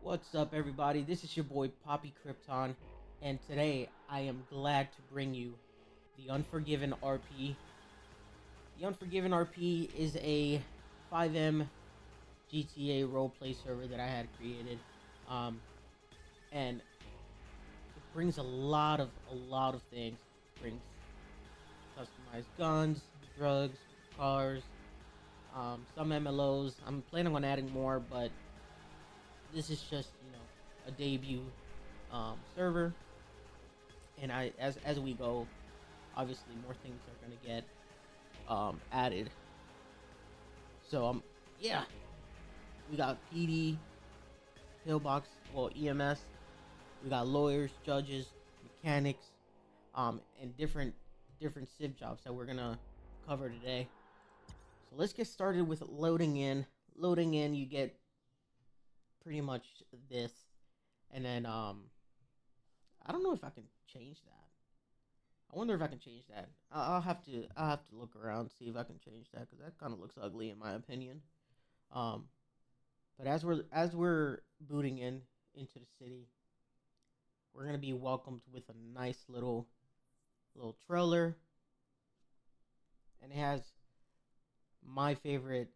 What's up, everybody? This is your boy Poppy Krypton, and today I am glad to bring you the Unforgiven RP. The Unforgiven RP is a FiveM GTA roleplay server that I had created, and it brings a lot of things. It brings customized guns, drugs, cars, some MLOs. I'm planning on adding more, but this is just a debut server, and as we go, obviously more things are gonna get added. So yeah, we got PD, pillbox, well, EMS. We got lawyers, judges, mechanics, and different civ jobs that we're gonna cover today. So let's get started with loading in. Loading in, you get pretty much this, and then I don't know if I can change that. I wonder if I can change that. I'll have to look around, see if I can change that, because that kind of looks ugly in my opinion. Um, but as we're booting into the city, we're gonna be welcomed with a nice little trailer, and it has my favorite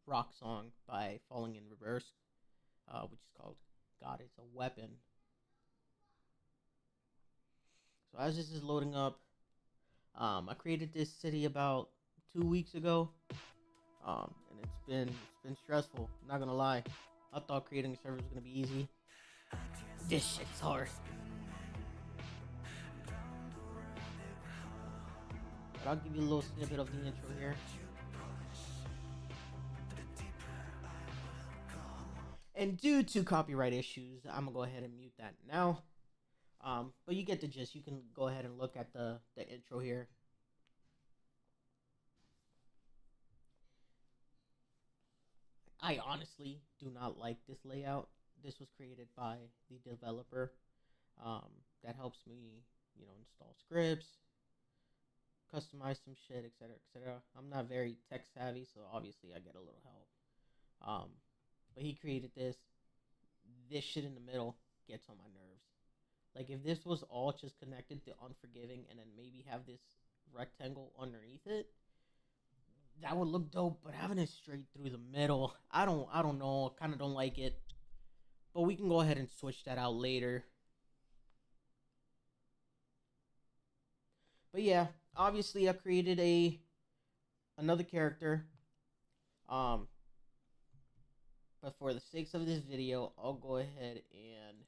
rock song by Falling in Reverse, which is called "God Is a Weapon." So as this is loading up, I created this city about 2 weeks ago, and it's been stressful. I'm not gonna lie. I thought creating a server was gonna be easy. This shit's hard. But I'll give you a little snippet of the intro here. And due to copyright issues, I'm gonna go ahead and mute that now. But you get the gist. You can go ahead and look at the intro here. I honestly do not like this layout. This was created by the developer. That helps me, install scripts, customize some shit, etc., etc. I'm not very tech savvy, so obviously I get a little help. But he created this. This shit in the middle gets on my nerves. Like, if this was all just connected to Unforgiving and then maybe have this rectangle underneath it, that would look dope. But having it straight through the middle, I don't know. Kind of don't like it. But we can go ahead and switch that out later. But yeah, obviously I created another character. But for the sakes of this video, I'll go ahead and...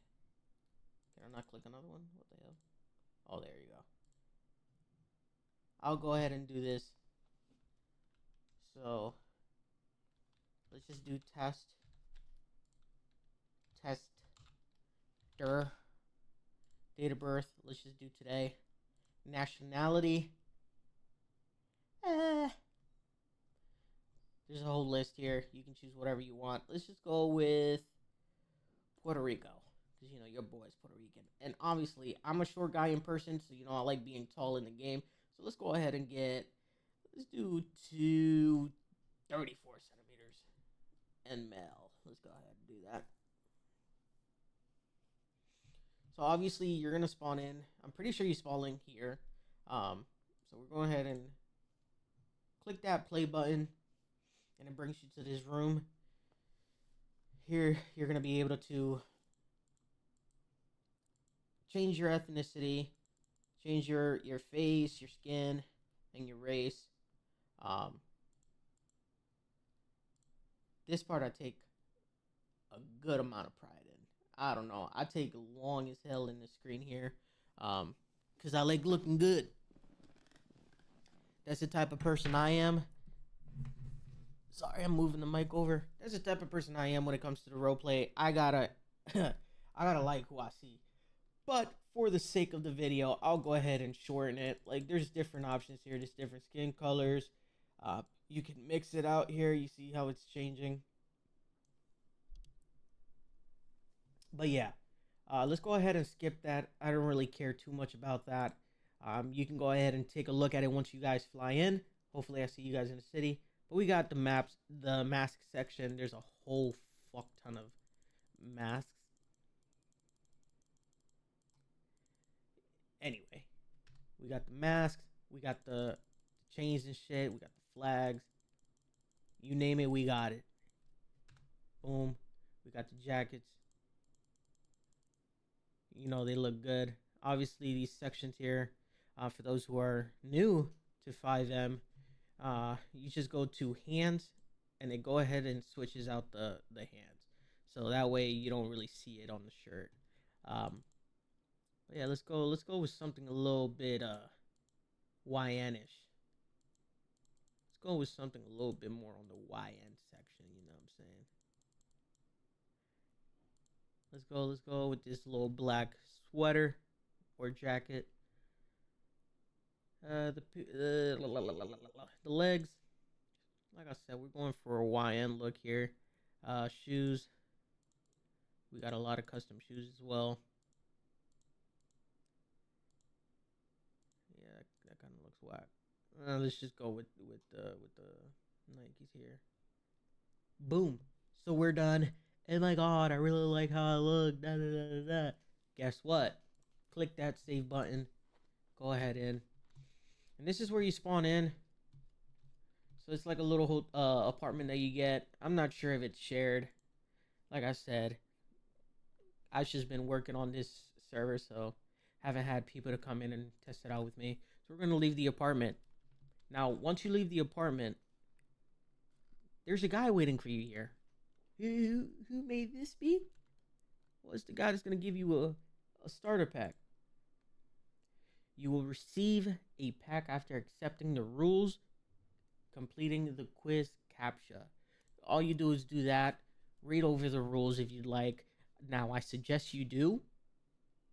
Can I not click another one? What the hell? Oh, there you go. I'll go ahead and do this. So, let's just do tester. Date of birth, let's just do today. Nationality. There's a whole list here. You can choose whatever you want. Let's just go with Puerto Rico. Because, your boy's Puerto Rican. And obviously, I'm a short guy in person, so, I like being tall in the game. So let's go ahead and let's do 234 centimeters. And male. Let's go ahead and do that. So obviously, you're going to spawn in. I'm pretty sure you spawn in here. So we're going ahead and click that play button. And it brings you to this room. Here, you're going to be able to change your ethnicity, change your face, your skin, and your race. This part I take a good amount of pride in. I don't know. I take long as hell in the screen here, because I like looking good. That's the type of person I am. Sorry, I'm moving the mic over. That's the type of person I am when it comes to the roleplay. I gotta like who I see. But for the sake of the video, I'll go ahead and shorten it. Like, there's different options here. There's different skin colors. You can mix it out here. You see how it's changing. But yeah, let's go ahead and skip that. I don't really care too much about that. You can go ahead and take a look at it once you guys fly in. Hopefully I see you guys in the city. But we got the maps, the mask section. There's a whole fuck ton of masks. Anyway, we got the masks, we got the chains and shit, we got the flags. You name it, we got it. Boom. We got the jackets. You know, they look good. Obviously, these sections here, for those who are new to FiveM, you just go to hands and it go ahead and switches out the hands. So that way you don't really see it on the shirt. Yeah, let's go with something a little bit YN-ish. Let's go with something a little bit more on the YN section, you know what I'm saying? Let's go with this little black sweater or jacket. The legs, like I said, we're going for a YN look here. Shoes, we got a lot of custom shoes as well. Yeah, that kind of looks whack. Let's just go with the Nikes here. Boom. So we're done. Oh my god, I really like how I look. Da, da, da, da, da. Guess what? Click that save button. Go ahead in. And this is where you spawn in. So it's like a little apartment that you get. I'm not sure if it's shared. Like I said, I've just been working on this server, so haven't had people to come in and test it out with me. So we're going to leave the apartment. Now, once you leave the apartment, there's a guy waiting for you here. Who may this be? Well, it's the guy that's going to give you a starter pack. You will receive a pack after accepting the rules, completing the quiz CAPTCHA. All you do is do that. Read over the rules if you'd like. Now, I suggest you do.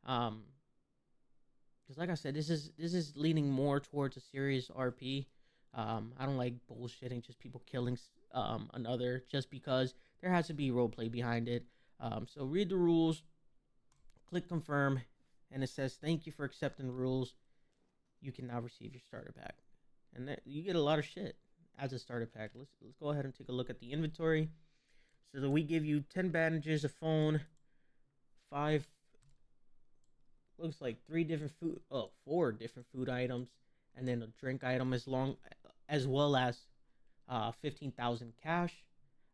Because like I said, this is leaning more towards a serious RP. I don't like bullshitting, just people killing another just because. There has to be roleplay behind it. So read the rules, click confirm, and it says thank you for accepting the rules. You can now receive your starter pack, and you get a lot of shit as a starter pack. Let's go ahead and take a look at the inventory. So that we give you 10 bandages, a phone, 5. Looks like 4 different food items, and then a drink item as well as 15,000 cash.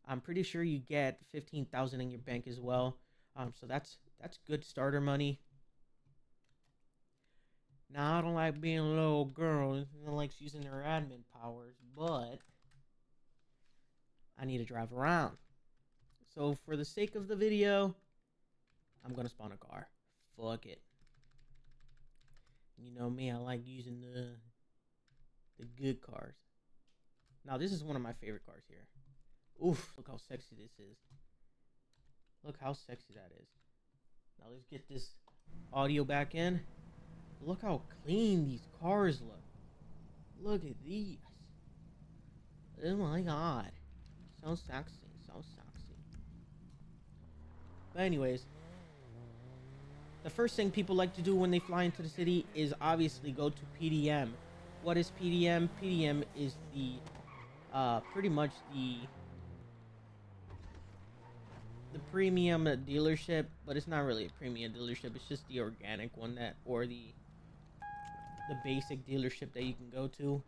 I'm pretty sure you get 15,000 in your bank as well. So that's good starter money. Now I don't like being a little girl that likes using her admin powers, but I need to drive around. So for the sake of the video, I'm gonna spawn a car. Fuck it. You know me, I like using the good cars. Now this is one of my favorite cars here. Oof, look how sexy this is. Look how sexy that is. Now let's get this audio back in. Look how clean these cars look. Look at these. Oh my god. So sexy, so sexy. But anyways, the first thing people like to do when they fly into the city is obviously go to PDM. What is PDM? PDM is the pretty much the premium dealership, but it's not really a premium dealership. It's just the organic one or the basic dealership that you can go to.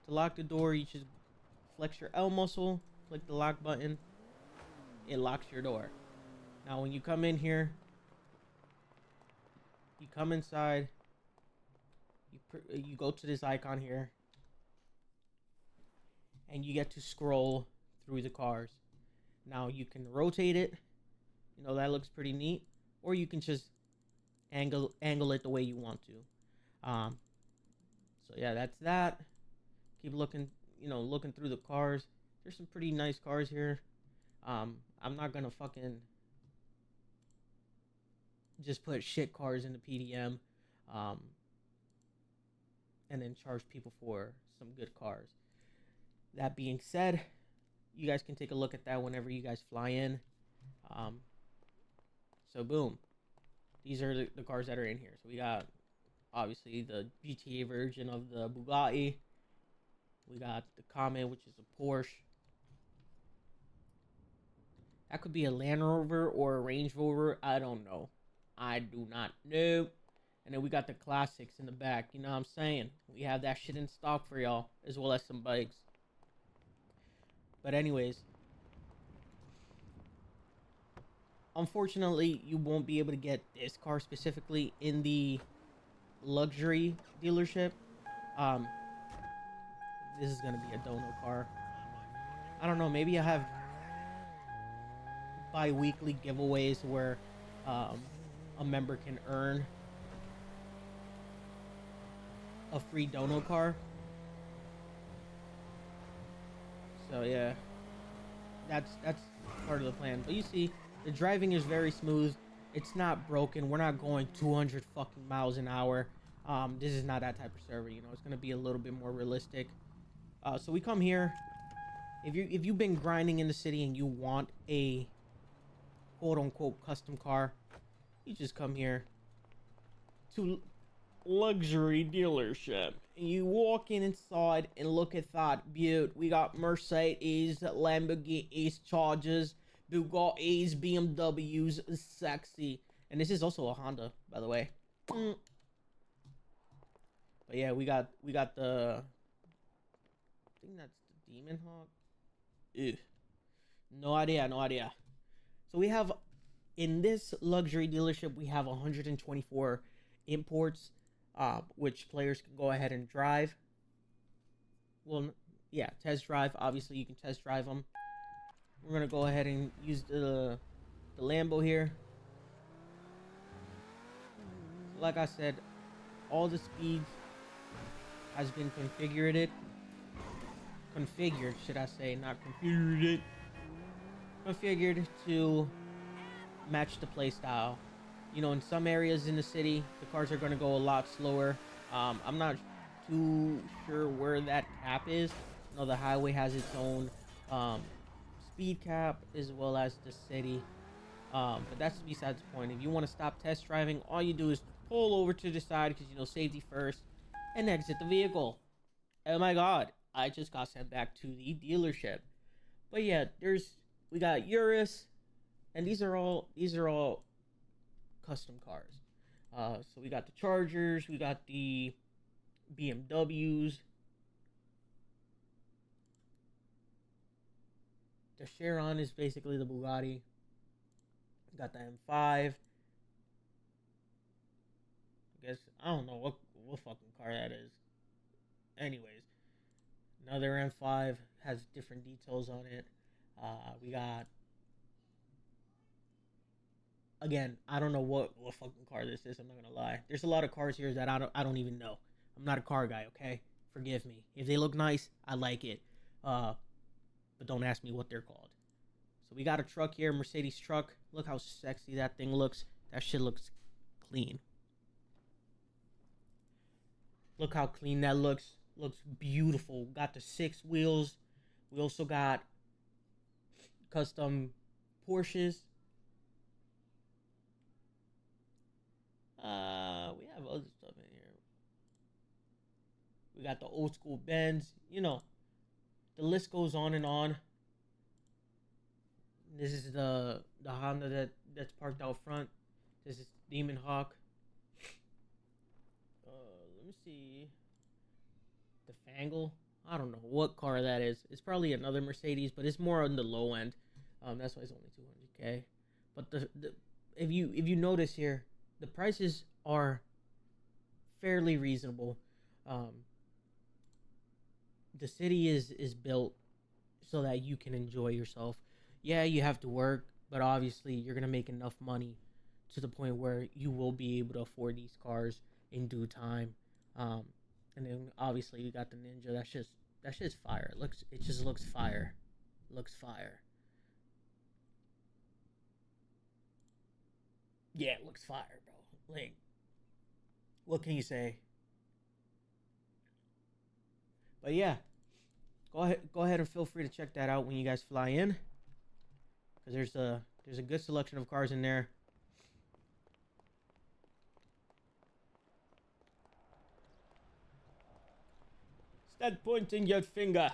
To lock the door, you just flex your L muscle, click the lock button. It locks your door. Now, when you come in here, you come inside. You go to this icon here, and you get to scroll through the cars. Now you can rotate it. You know, that looks pretty neat. Or you can just angle it the way you want to. So yeah, that's that. Keep looking, looking through the cars. There's some pretty nice cars here. I'm not gonna fucking just put shit cars in the PDM, and then charge people for some good cars. That being said, you guys can take a look at that whenever you guys fly in. So boom, these are the cars that are in here. So we got obviously the GTA version of the Bugatti. We got the Comet, which is a Porsche. That could be a Land Rover or a Range Rover. I don't know. I do not know. And then we got the classics in the back. You know what I'm saying? We have that shit in stock for y'all, as well as some bikes. But anyways, unfortunately, you won't be able to get this car specifically in the luxury dealership. Um, this is gonna be a dono car. I don't know. Maybe I have bi-weekly giveaways where um, a member can earn a free dono car. So yeah, that's part of the plan. But you see, the driving is very smooth. It's not broken. We're not going 200 fucking miles an hour. This is not that type of server. You know, it's gonna be a little bit more realistic. So we come here. If you've been grinding in the city and you want a quote unquote custom car, you just come here to luxury dealership. You walk in inside and look at that beaut. We got Mercedes, Lamborghinis, Chargers, Bugattis, BMWs, sexy. And this is also a Honda, by the way. But yeah, we got the, I think that's the Demon Hawk. Ew. No idea. So we have, in this luxury dealership, we have 124 imports, which players can go ahead and drive. Well, yeah, test drive. Obviously, you can test drive them. We're gonna go ahead and use the Lambo here. Like I said, all the speeds has been configured. Configured, should I say, not configured. Configured to match the play style. You know, in some areas in the city, the cars are going to go a lot slower. I'm not too sure where that cap is. You know, the highway has its own speed cap as well as the city. But that's besides the point. If you want to stop test driving, all you do is pull over to the side because, you know, safety first, and exit the vehicle. Oh my god, I just got sent back to the dealership. But yeah, we got Urus, and these are all custom cars. So we got the Chargers, we got the BMWs, the Chiron is basically the Bugatti. We got the M5. I guess I don't know what fucking car that is. Anyways, another M5 has different details on it. We got, again, I don't know what fucking car this is. I'm not gonna lie. There's a lot of cars here that I don't even know. I'm not a car guy. Okay, forgive me. If they look nice, I like it. But don't ask me what they're called. So we got a truck here, Mercedes truck. Look how sexy that thing looks. That shit looks clean. Look how clean that looks. Looks beautiful. Got the 6 wheels. We also got custom Porsches. We have other stuff in here. We got the old school Benz. You know, the list goes on and on. This is the Honda that's parked out front. This is Demon Hawk. Let me see. The Fangle. I don't know what car that is. It's probably another Mercedes, but it's more on the low end. That's why it's only 200K. But the if you notice here, the prices are fairly reasonable. The city is built so that you can enjoy yourself. Yeah, you have to work, but obviously you're gonna make enough money to the point where you will be able to afford these cars in due time. And then obviously you got the Ninja. That's just fire. It just looks fire. Looks fire. Yeah, it looks fire, bro. Like, what can you say? But yeah, go ahead and feel free to check that out when you guys fly in, because there's a good selection of cars in there. Stop pointing your finger.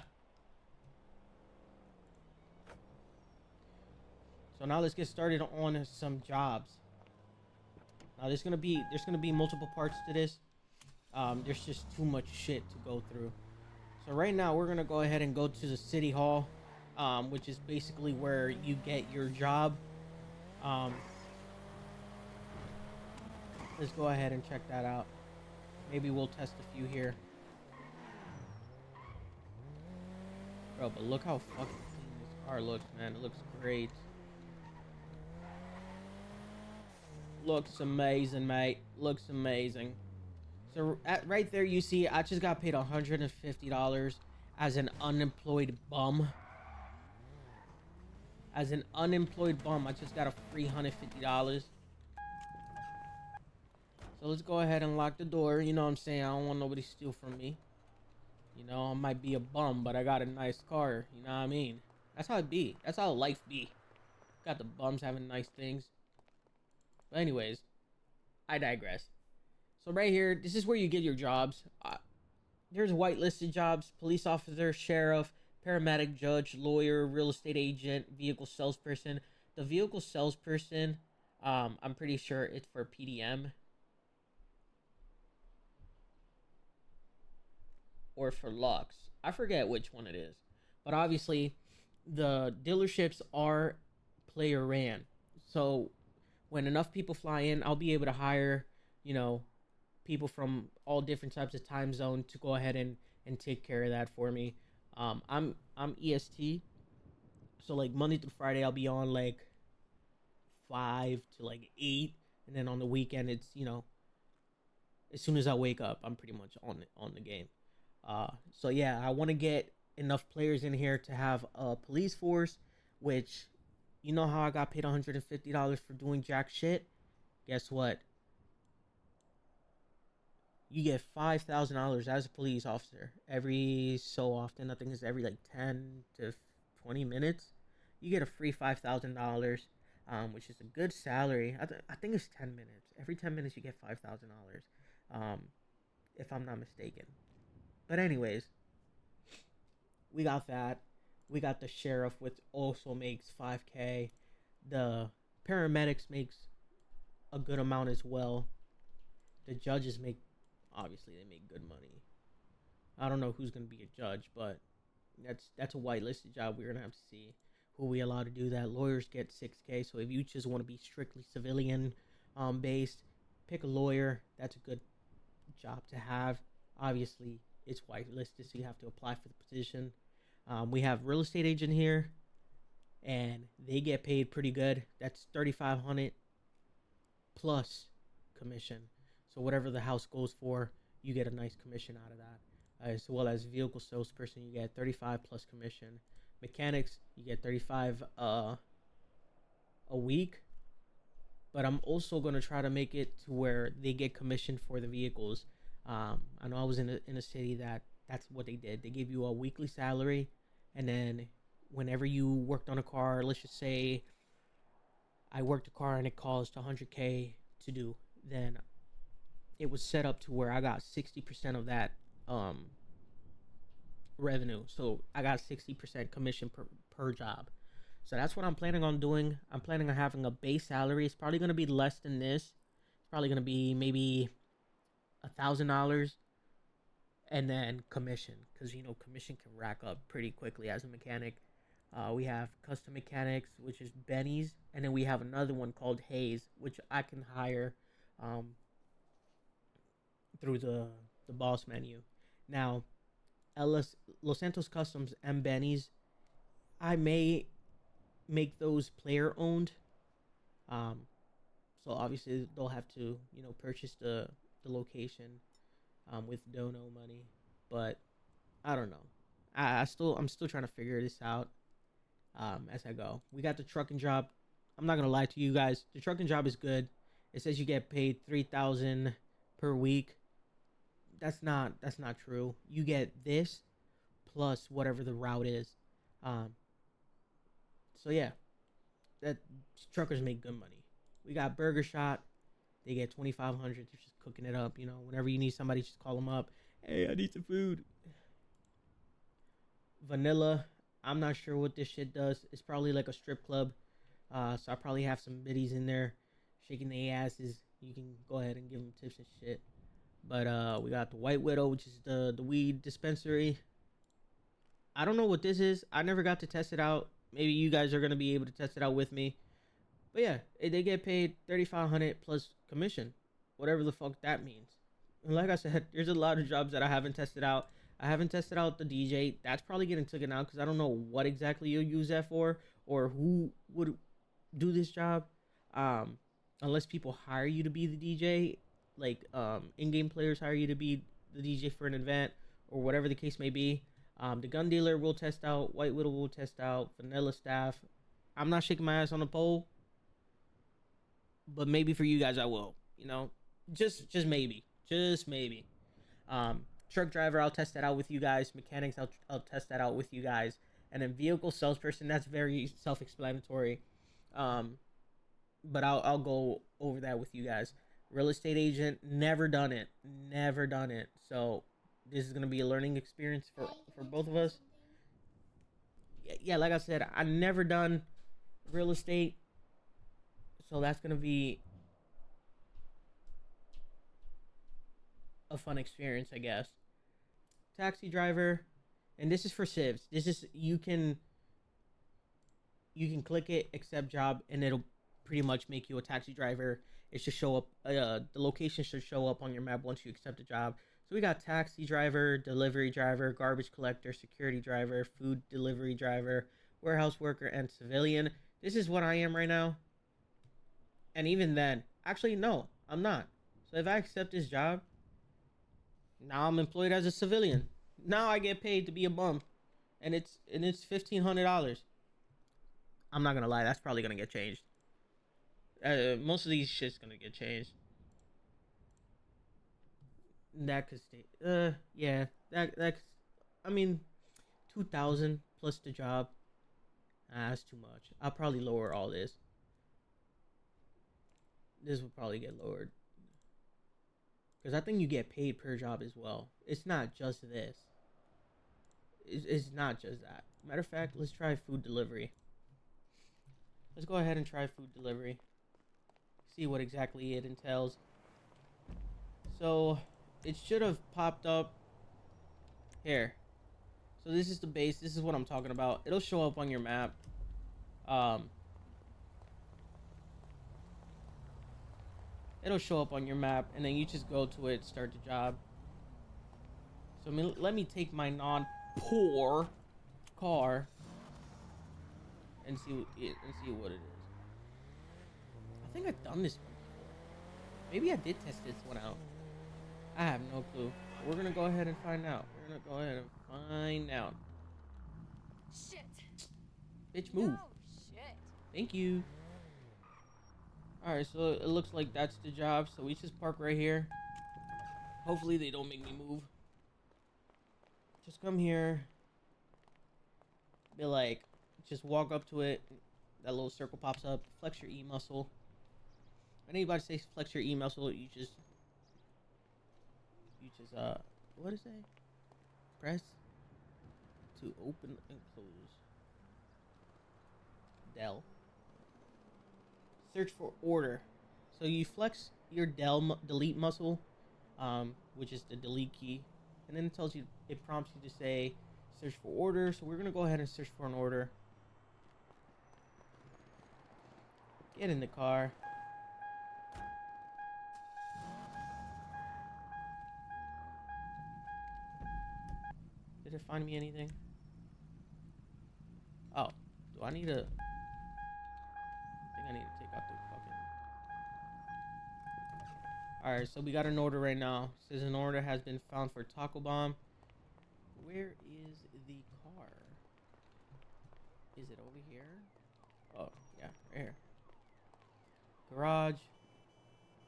So now let's get started on some jobs. Now there's gonna be multiple parts to this. There's just too much shit to go through. So right now we're gonna go ahead and go to the city hall, which is basically where you get your job. Um, let's go ahead and check that out. Maybe we'll test a few here, bro. But look how fucking clean this car looks, man. It looks great. Looks amazing, mate. Looks amazing. So right there, you see, I just got paid $150 as an unemployed bum. As an unemployed bum, I just got a free $150. So let's go ahead and lock the door. You know what I'm saying? I don't want nobody to steal from me. You know, I might be a bum, but I got a nice car. You know what I mean? That's how it be. That's how life be. Got the bums having nice things. But anyways, I digress. So right here, this is where you get your jobs. There's whitelisted jobs: police officer, sheriff, paramedic, judge, lawyer, real estate agent, vehicle salesperson. The vehicle salesperson, I'm pretty sure it's for PDM or for Lux. I forget which one it is. But obviously, the dealerships are player ran. So when enough people fly in, I'll be able to hire, you know, people from all different types of time zone to go ahead and take care of that for me. I'm EST, so like Monday through Friday I'll be on like 5 to like 8, and then on the weekend it's, you know, as soon as I wake up I'm pretty much on the game. So yeah, I want to get enough players in here to have a police force, which, you know how I got paid $150 for doing jack shit. Guess what? You get $5,000 as a police officer every so often. I think it's every like 10 to 20 minutes. You get a free $5,000, which is a good salary. I think it's 10 minutes. Every 10 minutes you get $5,000, if I'm not mistaken. But anyways, we got that. We got the sheriff, which also makes 5K. The paramedics makes a good amount as well. The judges make, obviously they make good money. I don't know who's gonna be a judge, but that's a whitelisted job. We're gonna have to see who we allow to do that. Lawyers get 6K. So if you just want to be strictly civilian based, pick a lawyer. That's a good job to have. Obviously, it's whitelisted, so you have to apply for the position. We have real estate agent here, and they get paid pretty good. That's $3,500 plus commission. So whatever the house goes for, you get a nice commission out of that. As well as vehicle salesperson, you get 35 plus commission. Mechanics, you get 35 a week. But I'm also gonna try to make it to where they get commission for the vehicles. I know I was in a city that's what they did. They gave you a weekly salary, and then whenever you worked on a car, let's just say I worked a car and it cost 100K to do, then it was set up to where I got 60% of that revenue. So I got 60% commission per job. So that's what I'm planning on doing. I'm planning on having a base salary. It's probably going to be less than this. It's probably going to be maybe $1,000, and then commission, because you know commission can rack up pretty quickly as a mechanic. We have custom mechanics, which is Benny's, and then we have another one called Hayes, which I can hire through the boss menu. Now, Los Santos Customs and Benny's, I may make those player owned. So obviously they'll have to, you know, purchase the location with dono money, but I don't know. I'm still trying to figure this out as I go. We got the trucking job. I'm not gonna lie to you guys. The trucking job is good. It says you get paid $3,000 per week. That's not true. You get this plus whatever the route is. So yeah, that truckers make good money. We got Burger Shot. They get 2,500. They're just cooking it up. You know, whenever you need somebody, just call them up. Hey, I need some food. Vanilla. I'm not sure what this shit does. It's probably like a strip club. So I probably have some biddies in there shaking their asses. You can go ahead and give them tips and shit. But we got the White Widow, which is the weed dispensary. I don't know what this is. I never got to test it out. Maybe you guys are gonna be able to test it out with me. But yeah, they get paid 3,500 plus commission, whatever the fuck that means. And like I said, there's a lot of jobs that I haven't tested out. I haven't tested out the DJ. That's probably getting taken out because I don't know what exactly you'll use that for or who would do this job. Um, Unless people hire you to be the DJ, like in-game players hire you to be the DJ for an event or whatever the case may be. The gun dealer will test out. White Widow will test out. Vanilla staff. I'm not shaking my ass on the pole, but maybe for you guys I will. You know, just maybe, just maybe. Truck driver, I'll test that out with you guys. Mechanics, I'll test that out with you guys. And then vehicle salesperson, that's very self-explanatory. But I'll go over that with you guys. Real estate agent, never done it, never done it. So this is gonna be a learning experience for both of us. Yeah, like I said, I never done real estate, so that's gonna be a fun experience, I guess. Taxi driver, and this is for civs. This is you can click it, accept job, and it'll pretty much make you a taxi driver. It should show up. The location should show up on your map once you accept a job. So we got taxi driver, delivery driver, garbage collector, security driver, food delivery driver, warehouse worker, and civilian. This is what I am right now. And even then, actually, no, I'm not. So if I accept this job, now I'm employed as a civilian. Now I get paid to be a bum, and it's $1,500. I'm not gonna lie, that's probably gonna get changed. Most of these shit's gonna get changed. That could stay. Yeah, that. I mean, 2,000 plus the job. That's too much. I'll probably lower all this. This will probably get lowered. Because I think you get paid per job as well. It's not just this. It's not just that. Matter of fact, let's try food delivery. Let's go ahead and try food delivery. See what exactly it entails. So, it should have popped up here. So this is the base. This is what I'm talking about. It'll show up on your map. It'll show up on your map, and then you just go to it, start the job. So let me take my non-poor car and see what it is. I think I've done this one before. Maybe I did test this one out. I have no clue. We're gonna go ahead and find out. We're gonna go ahead and find out. Shit. Bitch, move. No, shit. Thank you. Alright, so it looks like that's the job. So we just park right here. Hopefully they don't make me move. Just come here. Be like, just walk up to it. That little circle pops up. Flex your E muscle. When anybody says flex your E muscle, you just what is it? Press to open and close. Del. Search for order. So you flex your delete muscle, which is the delete key, and then it tells you, it prompts you to say search for order. So we're gonna go ahead and search for an order. Get in the car. Did it find me anything? Oh, do I need to? I think I need to take out the fucking. Alright, so we got an order right now. It says an order has been found for Taco Bomb. Where is the car? Is it over here? Oh, yeah, right here. Garage.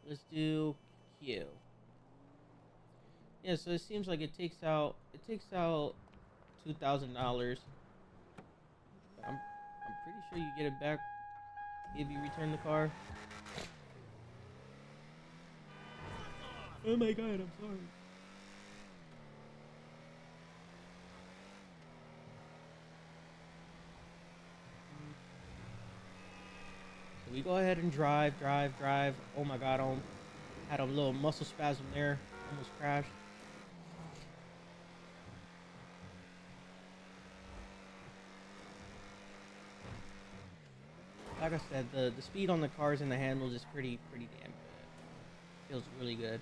Let's do Q. Yeah, so it seems like it takes out $2,000. I'm pretty sure you get it back if you return the car. Oh my god, I'm sorry. we go ahead and drive. Oh my god, I had a little muscle spasm there. Almost crashed. Like I said, the speed on the cars and the handles is pretty damn good. Feels really good.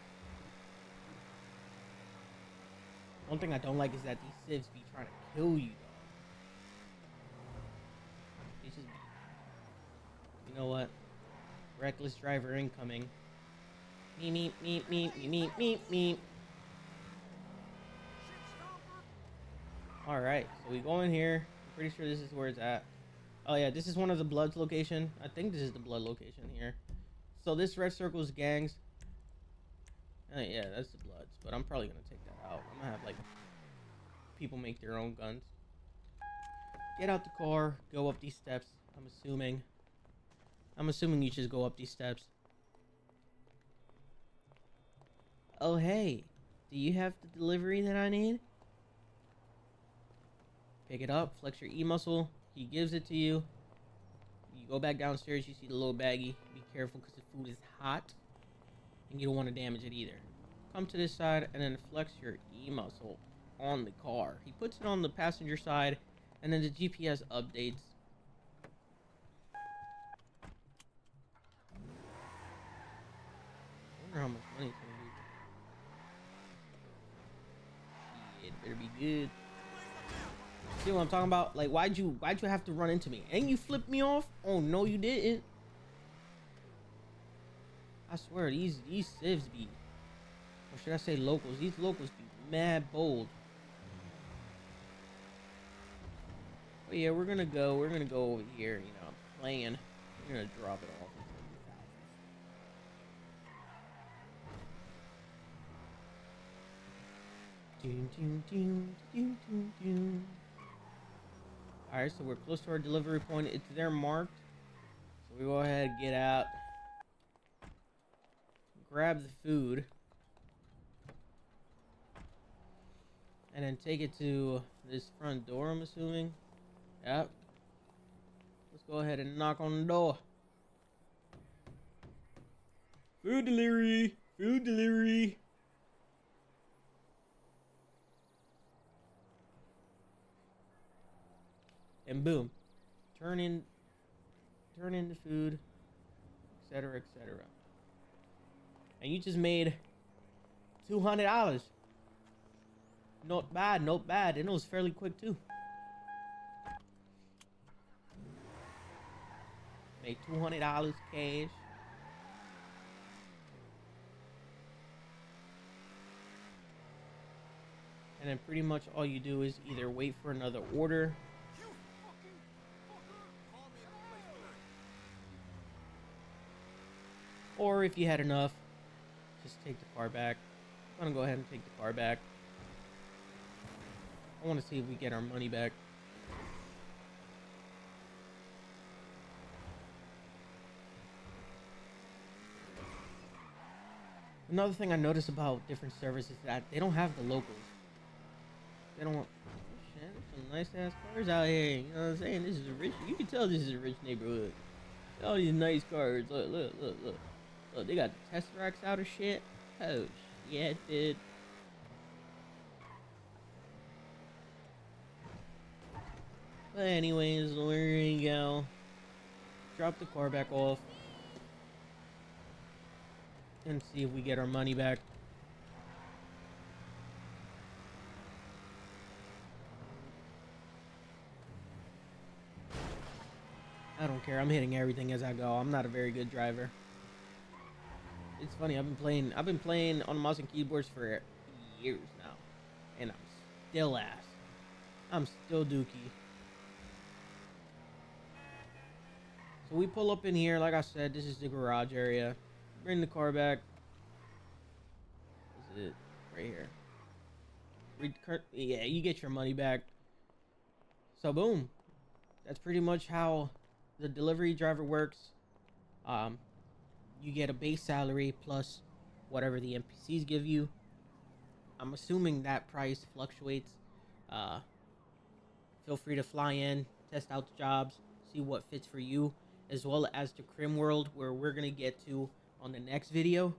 One thing I don't like is that these civs be trying to kill you, dog. It's just, you know what? Reckless driver incoming. Me. Alright, so we go in here. I'm pretty sure this is where it's at. Oh yeah, this is one of the Bloods location. I think this is the Blood location here. So this red circle is gangs. Yeah, that's the Bloods. But I'm probably gonna take that out. I'm gonna have like people make their own guns. Get out the car, go up these steps. I'm assuming you just go up these steps. Oh hey, do you have the delivery that I need? Pick it up, flex your E muscle. He gives it to you. You go back downstairs, you see the little baggie. Be careful because the food is hot. And you don't want to damage it either. Come to this side and then flex your E muscle on the car. He puts it on the passenger side and then the GPS updates. I wonder how much money it's gonna be. It better be good. See what I'm talking about? Like, why'd you have to run into me? And you flipped me off? Oh no, you didn't. I swear, these civs be, or should I say locals? These locals be mad bold. But yeah, we're gonna go over here. You know, I'm playing. We're gonna drop it off. Alright, so we're close to our delivery point. It's there marked. So we go ahead, get out. Grab the food. And then take it to this front door, I'm assuming. Yep. Let's go ahead and knock on the door. Food delivery! Food delivery! And boom. Turn in the food, etc., etc. And you just made $200. Not bad, not bad. And it was fairly quick too. Made $200 cash. And then pretty much all you do is either wait for another order. Or if you had enough, just take the car back. I'm gonna go ahead and take the car back. I want to see if we get our money back. Another thing I noticed about different services is that they don't have the locals. They don't. Oh shit, there's some nice ass cars out here. You know what I'm saying? This is a rich. You can tell this is a rich neighborhood. All these nice cars. Look. Look, they got the Tesseracts out of shit. Oh shit, dude. But anyways, there you go. Drop the car back off. And see if we get our money back. I don't care. I'm hitting everything as I go. I'm not a very good driver. It's funny. I've been playing on mouse and keyboards for years now, and I'm still ass. I'm still dookie. So we pull up in here. Like I said, this is the garage area. Bring the car back. This is it right here. Yeah, you get your money back. So boom. That's pretty much how the delivery driver works. You get a base salary plus whatever the NPCs give you. I'm assuming that price fluctuates. Feel free to fly in, test out the jobs, see what fits for you. as well as the Crim World, where we're gonna get to on the next video.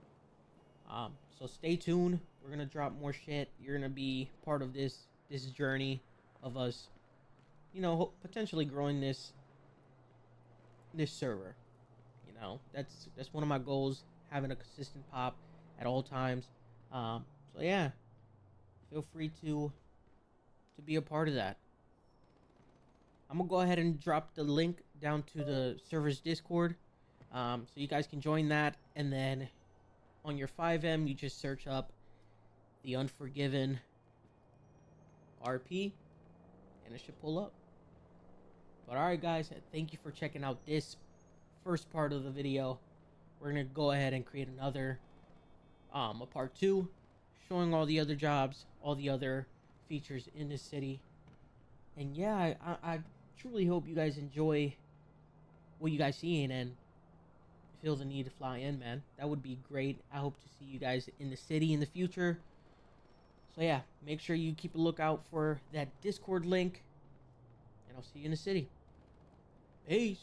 So stay tuned. We're gonna drop more shit. You're gonna be part of this journey of us, potentially growing this server. That's one of my goals, having a consistent pop at all times. So yeah, feel free to be a part of that. I'm gonna go ahead and drop the link down to the server's Discord, so you guys can join that. And then on your FiveM, you just search up the Unforgiven RP, and it should pull up. But alright guys, thank you for checking out this first part of the video. We're gonna go ahead and create another a part 2, showing all the other jobs, all the other features in this city. And yeah, I truly hope you guys enjoy what you guys seeing and feel the need to fly in, man. That would be great. I hope to see you guys in the city in the future. So yeah, make sure you keep a lookout for that Discord link, and I'll see you in the city. Peace.